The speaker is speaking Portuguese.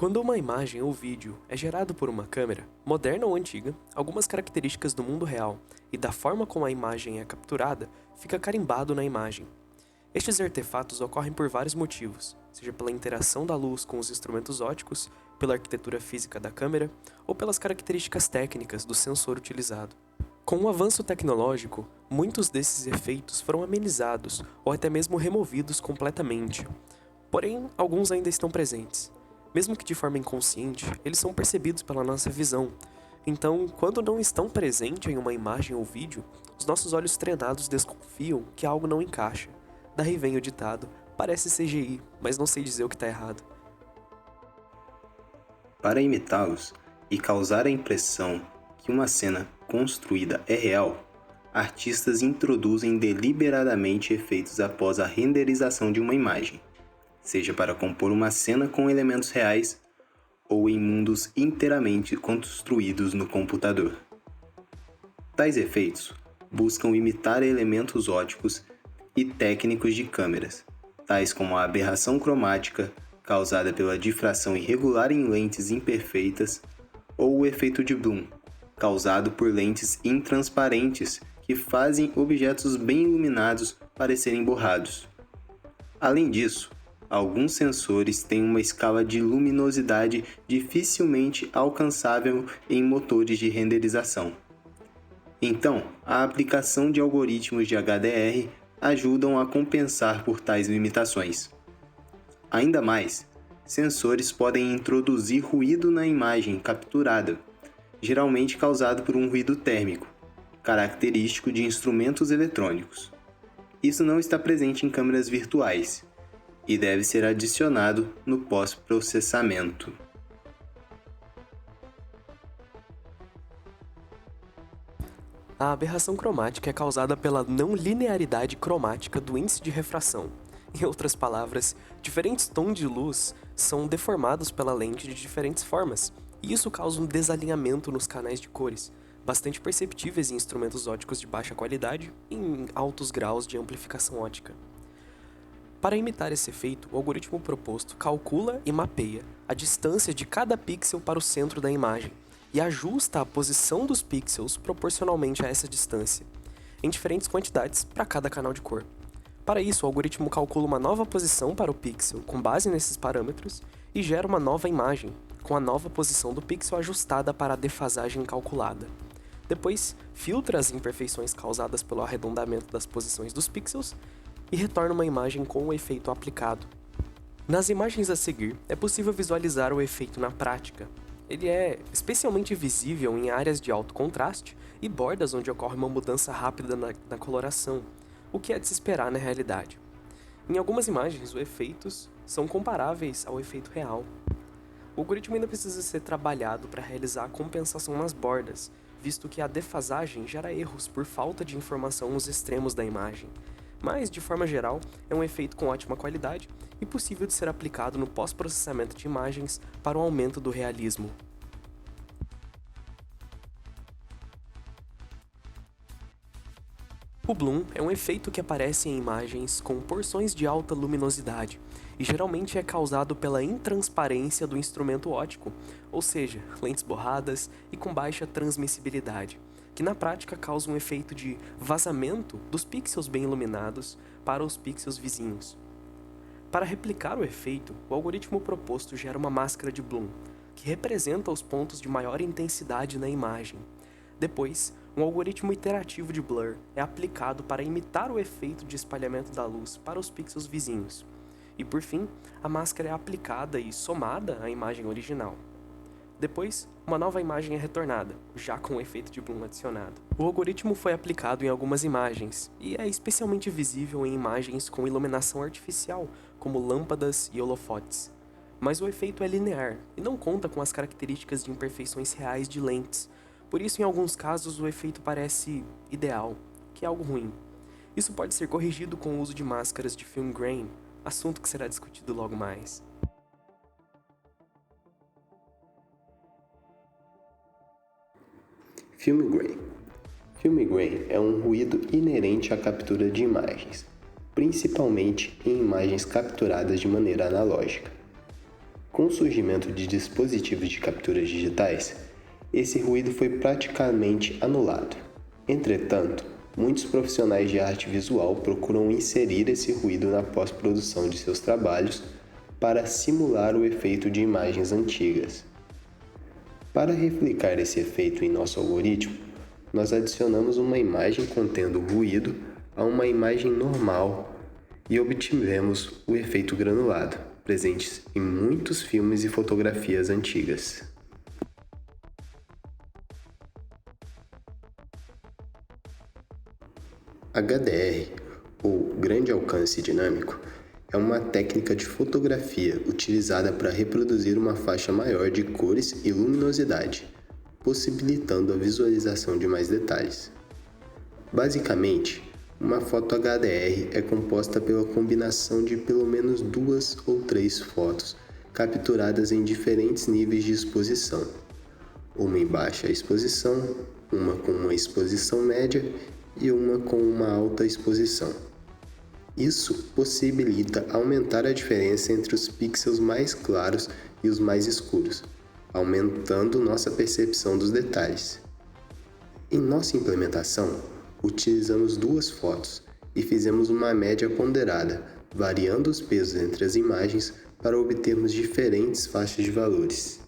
Quando uma imagem ou vídeo é gerado por uma câmera, moderna ou antiga, algumas características do mundo real e da forma como a imagem é capturada fica carimbado na imagem. Estes artefatos ocorrem por vários motivos, seja pela interação da luz com os instrumentos ópticos, pela arquitetura física da câmera ou pelas características técnicas do sensor utilizado. Com o avanço tecnológico, muitos desses efeitos foram amenizados ou até mesmo removidos completamente. Porém, alguns ainda estão presentes. Mesmo que de forma inconsciente, eles são percebidos pela nossa visão. Então, quando não estão presentes em uma imagem ou vídeo, os nossos olhos treinados desconfiam que algo não encaixa. Daí vem o ditado: parece CGI, mas não sei dizer o que está errado. Para imitá-los e causar a impressão que uma cena construída é real, artistas introduzem deliberadamente efeitos após a renderização de uma imagem, seja para compor uma cena com elementos reais ou em mundos inteiramente construídos no computador. Tais efeitos buscam imitar elementos ópticos e técnicos de câmeras, tais como a aberração cromática, causada pela difração irregular em lentes imperfeitas, ou o efeito de Bloom, causado por lentes intransparentes que fazem objetos bem iluminados parecerem borrados. Além disso, alguns sensores têm uma escala de luminosidade dificilmente alcançável em motores de renderização. Então, a aplicação de algoritmos de HDR ajudam a compensar por tais limitações. Ainda mais, sensores podem introduzir ruído na imagem capturada, geralmente causado por um ruído térmico, característico de instrumentos eletrônicos. Isso não está presente em câmeras virtuais e deve ser adicionado no pós-processamento. A aberração cromática é causada pela não linearidade cromática do índice de refração. Em outras palavras, diferentes tons de luz são deformados pela lente de diferentes formas, e isso causa um desalinhamento nos canais de cores, bastante perceptíveis em instrumentos ópticos de baixa qualidade e em altos graus de amplificação óptica. Para imitar esse efeito, o algoritmo proposto calcula e mapeia a distância de cada pixel para o centro da imagem e ajusta a posição dos pixels proporcionalmente a essa distância, em diferentes quantidades para cada canal de cor. Para isso, o algoritmo calcula uma nova posição para o pixel com base nesses parâmetros e gera uma nova imagem, com a nova posição do pixel ajustada para a defasagem calculada. Depois, filtra as imperfeições causadas pelo arredondamento das posições dos pixels e retorna uma imagem com o efeito aplicado. Nas imagens a seguir, é possível visualizar o efeito na prática. Ele é especialmente visível em áreas de alto contraste e bordas onde ocorre uma mudança rápida na coloração, o que é de se esperar na realidade. Em algumas imagens, os efeitos são comparáveis ao efeito real. O algoritmo ainda precisa ser trabalhado para realizar a compensação nas bordas, visto que a defasagem gera erros por falta de informação nos extremos da imagem. Mas, de forma geral, é um efeito com ótima qualidade e possível de ser aplicado no pós-processamento de imagens para o aumento do realismo. O Bloom é um efeito que aparece em imagens com porções de alta luminosidade e geralmente é causado pela intransparência do instrumento óptico, ou seja, lentes borradas e com baixa transmissibilidade, que na prática causa um efeito de vazamento dos pixels bem iluminados para os pixels vizinhos. Para replicar o efeito, o algoritmo proposto gera uma máscara de Bloom, que representa os pontos de maior intensidade na imagem. Depois, um algoritmo iterativo de blur é aplicado para imitar o efeito de espalhamento da luz para os pixels vizinhos. E por fim, a máscara é aplicada e somada à imagem original. Depois, uma nova imagem é retornada, já com o efeito de Bloom adicionado. O algoritmo foi aplicado em algumas imagens, e é especialmente visível em imagens com iluminação artificial, como lâmpadas e holofotes. Mas o efeito é linear, e não conta com as características de imperfeições reais de lentes. Por isso, em alguns casos, o efeito parece ideal, que é algo ruim. Isso pode ser corrigido com o uso de máscaras de film grain, assunto que será discutido logo mais. Film grain. Film grain é um ruído inerente à captura de imagens, principalmente em imagens capturadas de maneira analógica. Com o surgimento de dispositivos de capturas digitais, esse ruído foi praticamente anulado. Entretanto, muitos profissionais de arte visual procuram inserir esse ruído na pós-produção de seus trabalhos para simular o efeito de imagens antigas. Para replicar esse efeito em nosso algoritmo, nós adicionamos uma imagem contendo ruído a uma imagem normal e obtivemos o efeito granulado, presente em muitos filmes e fotografias antigas. HDR, ou Grande Alcance Dinâmico, é uma técnica de fotografia utilizada para reproduzir uma faixa maior de cores e luminosidade, possibilitando a visualização de mais detalhes. Basicamente, uma foto HDR é composta pela combinação de pelo menos 2 ou 3 fotos capturadas em diferentes níveis de exposição, uma em baixa exposição, uma com uma exposição média e uma com uma alta exposição. Isso possibilita aumentar a diferença entre os pixels mais claros e os mais escuros, aumentando nossa percepção dos detalhes. Em nossa implementação, utilizamos 2 fotos e fizemos uma média ponderada, variando os pesos entre as imagens para obtermos diferentes faixas de valores.